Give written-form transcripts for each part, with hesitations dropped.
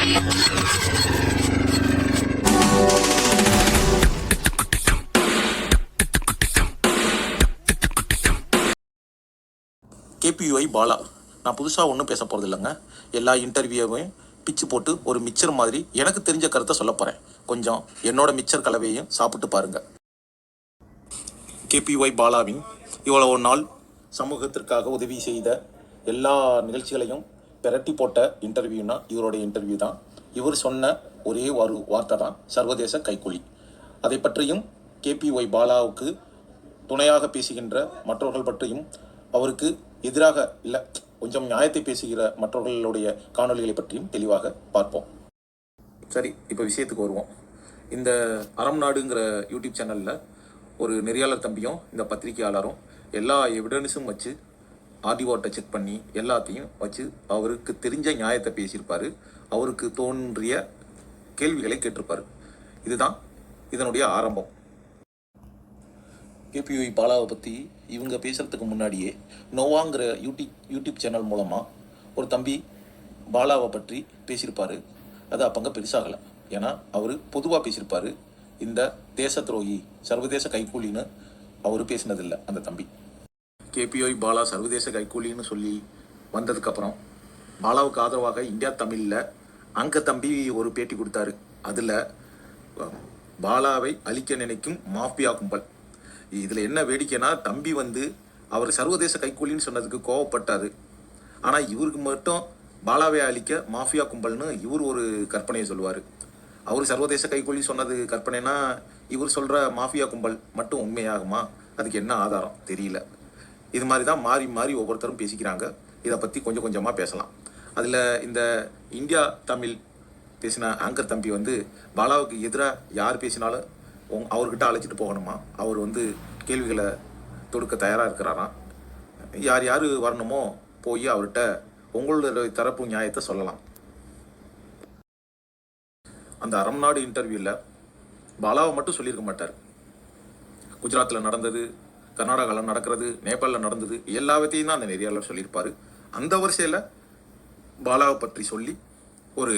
KPY Bala, நான் புதுசாக ஒன்றும் பேச போகிறது இல்லைங்க. எல்லா இன்டர்வியூவையும் பிச்சு போட்டு ஒரு மிக்சர் மாதிரி எனக்கு தெரிஞ்ச கருத்தை சொல்ல போகிறேன். கொஞ்சம் என்னோட மிக்சர் கலவையையும் சாப்பிட்டு பாருங்க. கேபிஒய் பாலாவின் இவ்வளவு நாள் சமூகத்திற்காக உதவி செய்த எல்லா நிகழ்ச்சிகளையும் பெரட்டி போட்ட இன்டர்வியூனா இவருடைய இன்டர்வியூ தான். இவர் சொன்ன ஒரே ஒரு வார்த்தை தான் சர்வதேச கைக்கூலி. அதை பற்றியும் கேபிஒய் பாலாவுக்கு துணையாக பேசுகின்ற மற்றவர்கள் பற்றியும் அவருக்கு எதிராக இல்லை கொஞ்சம் நியாயத்தை பேசுகிற மற்றவர்களுடைய காணொலிகளை பற்றியும் தெளிவாக பார்ப்போம். சரி, இப்போ விஷயத்துக்கு வருவோம். இந்த அறம் நாடுங்கிற யூடியூப் சேனலில் ஒரு நெறியாளர் தம்பியும் இந்த பத்திரிகையாளரும் எல்லா எவிடன்ஸும் வச்சு ஆடியோட்டை செக் பண்ணி எல்லாத்தையும் வச்சு அவருக்கு தெரிஞ்ச நியாயத்தை பேசியிருப்பார். அவருக்கு தோன்றிய கேள்விகளை கேட்டிருப்பார். இதுதான் இதனுடைய ஆரம்பம். கேபிஒய் பாலாவை பற்றி இவங்க பேசுகிறதுக்கு முன்னாடியே நோவாங்கிற யூடியூப் சேனல் மூலமாக ஒரு தம்பி பாலாவை பற்றி பேசியிருப்பார். அது அப்பங்க பெருசாகலை. ஏன்னா அவர் பொதுவாக பேசியிருப்பார். இந்த தேச துரோகி, சர்வதேச கைக்கூலின்னு அவர் பேசினதில்லை அந்த தம்பி. கேபிஒய் பாலா சர்வதேச கைக்கூலின்னு சொல்லி வந்ததுக்கப்புறம் பாலாவுக்கு ஆதரவாக இந்தியா தமிழில் அங்கே தம்பி ஒரு பேட்டி கொடுத்தாரு. அதில் பாலாவை அழிக்க நினைக்கும் மாஃபியா கும்பல். இதில் என்ன வேடிக்கைன்னா, தம்பி அவர் சர்வதேச கைக்கூலின்னு சொன்னதுக்கு கோவப்பட்டார். ஆனால் இவருக்கு மட்டும் பாலாவை அழிக்க மாஃபியா கும்பல்னு இவர் ஒரு கற்பனையை சொல்லுவார். அவர் சர்வதேச கைக்கூலி சொன்னது கற்பனைனா இவர் சொல்கிற மாஃபியா கும்பல் மட்டும் உண்மையாகுமா? அதுக்கு என்ன ஆதாரம் தெரியல. இது மாதிரி தான் மாறி மாறி ஒவ்வொருத்தரும் பேசிக்கிறாங்க. இதை பற்றி கொஞ்சம் கொஞ்சமாக பேசலாம். அதில் இந்த இந்தியா தமிழ் பேசின ஆங்கர் தம்பி பாலாவுக்கு எதிராக யார் பேசினாலும் அவர்கிட்ட அழைச்சிட்டு போகணுமா, அவர் கேள்விகளை தொடுக்க தயாராக இருக்கிறாராம். யார் யார் வரணுமோ போய் அவர்கிட்ட உங்களுடைய தரப்பு நியாயத்தை சொல்லலாம். அந்த அறம் நாடு இன்டர்வியூவில் பாலாவை மட்டும் சொல்லியிருக்க மாட்டார். குஜராத்தில் நடந்தது, கர்நாடகாவில் நடக்கிறது, நேபாளில் நடந்தது, எல்லாத்தையும் தான் அந்த நெறியாளர் சொல்லியிருப்பார். அந்த வரிசையில் பாலாவை பற்றி சொல்லி ஒரு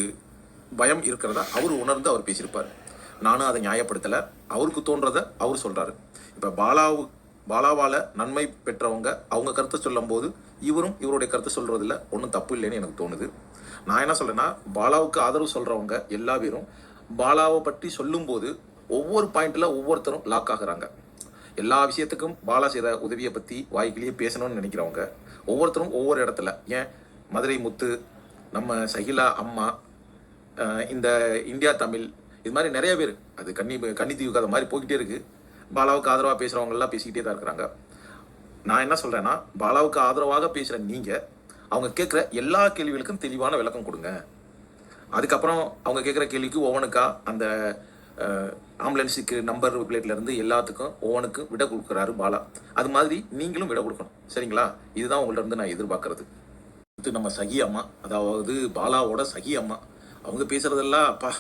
பயம் இருக்கிறதா அவர் உணர்ந்து அவர் பேசியிருப்பார். நானும் அதை நியாயப்படுத்தலை. அவருக்கு தோன்றதை அவர் சொல்கிறாரு. இப்போ பாலாவால் நன்மை பெற்றவங்க அவங்க கருத்தை சொல்லும் போது இவரும் இவருடைய கருத்தை சொல்கிறதில்ல ஒன்றும் தப்பு இல்லைன்னு எனக்கு தோணுது. நான் என்ன சொல்கிறேன்னா, பாலாவுக்கு ஆதரவு சொல்கிறவங்க எல்லா பேரும் பாலாவை பற்றி சொல்லும்போது ஒவ்வொரு பாயிண்டில் ஒவ்வொருத்தரும் லாக் ஆகுறாங்க. எல்லா விஷயத்துக்கும் பாலா செய்கிற உதவியை பற்றி வாய்க்கிலேயே பேசணும்னு நினைக்கிறவங்க ஒவ்வொருத்தரும் ஒவ்வொரு இடத்துல, ஏன் மதுரை முத்து, நம்ம சகிலா அம்மா, இந்த இந்தியா தமிழ், இது மாதிரி நிறைய பேர், அது கன்னித்தீவு கதை மாதிரி போய்கிட்டே இருக்குது. பாலாவுக்கு ஆதரவாக பேசுகிறவங்கெல்லாம் பேசிக்கிட்டே தான் இருக்கிறாங்க. நான் என்ன சொல்கிறேன்னா, பாலாவுக்கு ஆதரவாக பேசுகிற நீங்கள் அவங்க கேட்குற எல்லா கேள்விகளுக்கும் தெளிவான விளக்கம் கொடுங்க. அதுக்கப்புறம் அவங்க கேட்குற கேள்விக்கு ஒவ்வொன்றுக்கா அந்த ஆம்புலன்ஸுக்கு நம்பர் பிளேட்லேருந்து எல்லாத்துக்கும் ஒவ்வொன்றுக்கும் விட கொடுக்குறாரு பாலா. அது மாதிரி நீங்களும் விட கொடுக்கணும். சரிங்களா? இதுதான் உங்கள்ட்ட நான் எதிர்பார்க்கறது. நம்ம சகி அம்மா, அதாவது பாலாவோட சகி அம்மா, அவங்க பேசுகிறதெல்லாம் அப்பா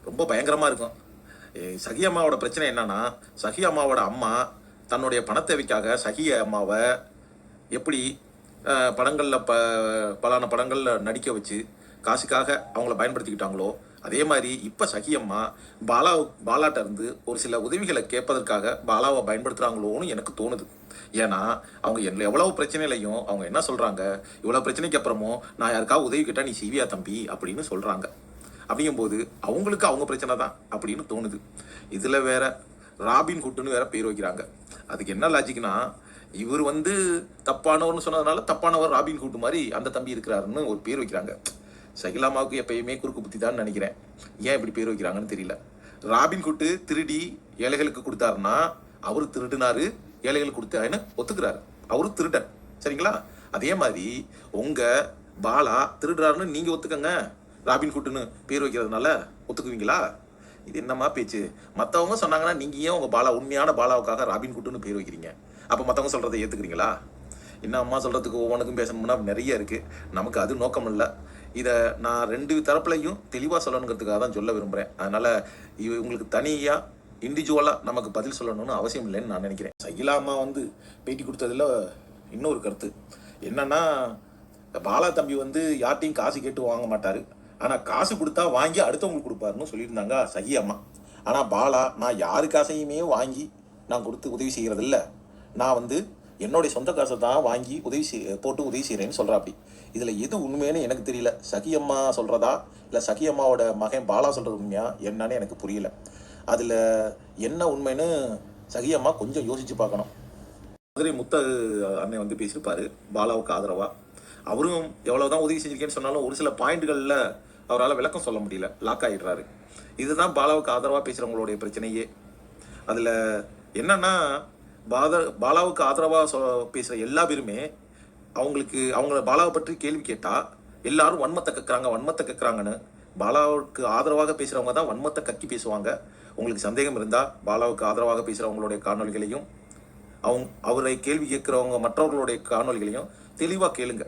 ரொம்ப பயங்கரமாக இருக்கும். சகி அம்மாவோட பிரச்சனை என்னன்னா, சகி அம்மாவோட அம்மா தன்னுடைய பணத்தேவைக்காக சகி அம்மாவை எப்படி படங்களில் பலான படங்களில் நடிக்க வச்சு காசுக்காக அவங்கள பயன்படுத்திக்கிட்டாங்களோ, அதே மாதிரி இப்போ சகி அம்மா பாலாட்ட இருந்து ஒரு சில உதவிகளை கேட்பதற்காக பாலாவை பயன்படுத்துகிறாங்களோன்னு எனக்கு தோணுது. ஏன்னா அவங்க எவ்வளவு பிரச்சனையிலையும் அவங்க என்ன சொல்கிறாங்க, இவ்வளோ பிரச்சனைக்கு அப்புறமும் நான் யாருக்காவது உதவி கேட்டால் நீ செய்வியா தம்பி அப்படின்னு சொல்கிறாங்க. அப்படிங்கும்போது அவங்களுக்கு அவங்க பிரச்சனை தான் அப்படின்னு தோணுது. இதில் வேற ராபின் ஹுட்னு வேற பேர் வைக்கிறாங்க. அதுக்கு என்ன லாஜிக்னா, இவர் தப்பானவர்னு சொன்னதுனால தப்பானவர் ராபின் ஹுட் மாதிரி அந்த தம்பி இருக்கிறாருன்னு ஒரு பேர் வைக்கிறாங்க. சகிலாமாவுக்கு எப்பயுமே குறுக்கு புத்தி தான் நினைக்கிறேன். ஏன் இப்படி பேர் வைக்கிறாங்கன்னு தெரியல. ராபின் ஹுட் திருடி ஏழைகளுக்கு கொடுத்தாருன்னா அவரு திருடினாரு, ஏழைகளுக்கு கொடுத்தாருன்னு ஒத்துக்கிறாரு, அவரு திருடன். சரிங்களா? அதே மாதிரி உங்க பாலா திருடுறாருன்னு நீங்க ஒத்துக்கங்க, ராபின் ஹுட்னு பேர் வைக்கிறதுனால ஒத்துக்குவீங்களா? இது என்னம்மா பேச்சு? மற்றவங்க சொன்னாங்கன்னா நீங்க ஏன் உங்க பாலா உண்மையான பாலாவுக்காக ராபின் ஹுட்னு பேர் வைக்கிறீங்க? அப்போ மற்றவங்க சொல்றதை ஏத்துக்கிறீங்களா? இன்னும் அம்மா சொல்றதுக்கு ஒவ்வொன்றுக்கும் பேசணும்னா நிறைய இருக்கு. நமக்கு அது நோக்கம் இல்லை. இதை நான் ரெண்டு தரப்புலையும் தெளிவாக சொல்லணுங்கிறதுக்காக தான் சொல்ல விரும்புகிறேன். அதனால உங்களுக்கு தனியாக இண்டிவிஜுவலாக நமக்கு பதில் சொல்லணும்னு அவசியம் இல்லைன்னு நான் நினைக்கிறேன். சகிலா அம்மா பேட்டி கொடுத்ததில் இன்னொரு கருத்து என்னன்னா, பாலா தம்பி யார்ட்டையும் காசு கேட்டு வாங்க மாட்டார். ஆனால் காசு கொடுத்தா வாங்கி அடுத்தவங்களுக்கு கொடுப்பாருன்னு சொல்லியிருந்தாங்க சகி அம்மா. ஆனால் பாலா, நான் யாரு காசையுமே வாங்கி நான் கொடுத்து உதவி செய்கிறதில்ல, நான் வந்து என்னுடைய சொந்த காசை தான் வாங்கி போட்டு உதவி செய்கிறேன்னு சொல்கிறாப்படி. இதில் எது உண்மைன்னு எனக்கு தெரியல. சகி அம்மா சொல்கிறதா இல்லை சகி அம்மாவோட மகன் பாலா சொல்கிறது உண்மையா என்னன்னு எனக்கு புரியல. அதில் என்ன உண்மைன்னு சகி அம்மா கொஞ்சம் யோசித்து பார்க்கணும். மதுரை முத்த அண்ணன் வந்து பேசியிருப்பாரு பாலாவுக்கு ஆதரவா. அவரும் எவ்வளவுதான் உதவி செஞ்சிருக்கேன்னு சொன்னாலும் ஒரு சில பாயிண்ட்களில் அவரால் விளக்கம் சொல்ல முடியல, லாக் ஆகிடுறாரு. இதுதான் பாலாவுக்கு ஆதரவாக பேசுகிறவங்களுடைய பிரச்சனையே. அதில் என்னன்னா, பாலாவுக்கு ஆதரவாக பேசுகிற எல்லா பேருமே அவங்கள பாலாவை பற்றி கேள்வி கேட்டால் எல்லாரும் வன்மத்தை கக்குறாங்கன்னு. பாலாவுக்கு ஆதரவாக பேசுகிறவங்க தான் வன்மத்தை கக்கி பேசுவாங்க. உங்களுக்கு சந்தேகம் இருந்தால் பாலாவுக்கு ஆதரவாக பேசுகிறவங்களுடைய காணொலிகளையும் அவரை கேள்வி கேட்குறவங்க மற்றவர்களுடைய காணொலிகளையும் தெளிவாக கேளுங்க.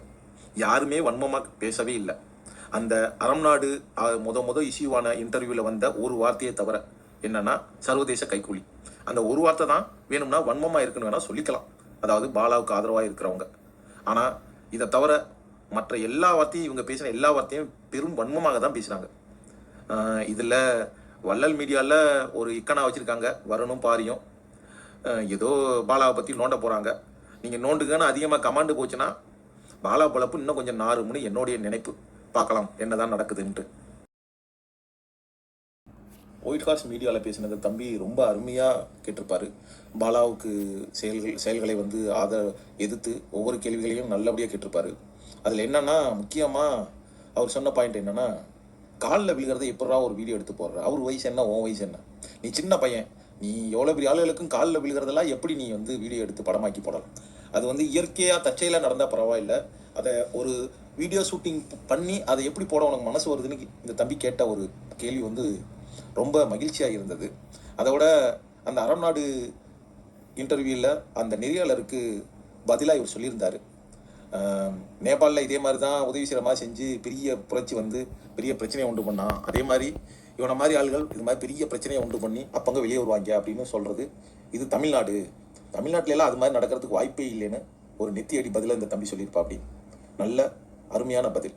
யாருமே வன்மமாக பேசவே இல்லை. அந்த அறம்நாடு முத இஷ்யூவான இன்டர்வியூவில் வந்த ஒரு வார்த்தையை தவிர என்னன்னா, சர்வதேச கைக்கூலி, அந்த ஒரு வார்த்தை தான் வேணும்னா வன்மமாக இருக்குன்னு வேணால் சொல்லிக்கலாம், அதாவது பாலாவுக்கு ஆதரவாக இருக்கிறவங்க. ஆனால் இதை தவிர மற்ற எல்லா வார்த்தையும், இவங்க பேசின எல்லா வார்த்தையும் பெரும் வன்மமாக தான் பேசுகிறாங்க. இதில் வள்ளல் மீடியாவில் ஒரு இக்கனா வச்சுருக்காங்க, வரணும் பாரியும் ஏதோ பாலாவை பற்றி நோண்ட போகிறாங்க. நீங்கள் நோண்டுங்கன்னு அதிகமாக கமாண்டு போச்சுன்னா பாலா பொழப்பு இன்னும் கொஞ்சம் நாறும்னு என்னுடைய நினைப்பு. பார்க்கலாம் என்னதான் நடக்குதுன்ட்டு. ஒயிட் ஹார்ஸ் மீடியாவில் பேசினது தம்பி ரொம்ப அருமையாக கேட்டிருப்பாரு. பாலாவுக்கு செயல்களை வந்து எதிர்த்து ஒவ்வொரு கேள்விகளையும் நல்லபடியாக கேட்டிருப்பாரு. அதில் என்னன்னா, முக்கியமாக அவர் சொன்ன பாயிண்ட் என்னன்னா, காலில் விழுகிறத எப்படா ஒரு வீடியோ எடுத்து போடுற, அவர் வயசு என்ன, உன் வயசு என்ன, நீ சின்ன பையன், நீ எவ்வளோ பெரிய ஆளுகளுக்கும் காலில் விழுகிறதெல்லாம் எப்படி நீ வந்து வீடியோ எடுத்து படமாக்கி போடலாம்? அது வந்து இயற்கையாக தற்செயலாக நடந்தால் பரவாயில்லை, அதை ஒரு வீடியோ ஷூட்டிங் பண்ணி அதை எப்படி போட உனக்கு மனசு வருதுன்னு இந்த தம்பி கேட்ட ஒரு கேள்வி வந்து ரொம்ப மகிழ்ச்சியாக இருந்தது. அதோட அந்த அறம்நாடு இன்டர்வியூவில் அந்த நெறியாளருக்கு பதிலாக இவர் சொல்லியிருந்தார், நேபாளில் இதே மாதிரி தான் உதவி செய்கிற மாதிரி செஞ்சு பெரிய புரட்சி வந்து பெரிய பிரச்சனையை உண்டு பண்ணான், அதே மாதிரி இவனை மாதிரி ஆள்கள் இது மாதிரி பெரிய பிரச்சனையை உண்டு பண்ணி அப்பங்க வெளியே வருவாங்க அப்படின்னு சொல்கிறது. இது தமிழ்நாட்டிலலாம் அது மாதிரி நடக்கிறதுக்கு வாய்ப்பே இல்லைன்னு ஒரு நெத்தியடி பதிலாக இந்த தம்பி சொல்லியிருப்பா. அப்படி நல்ல அருமையான பதில்.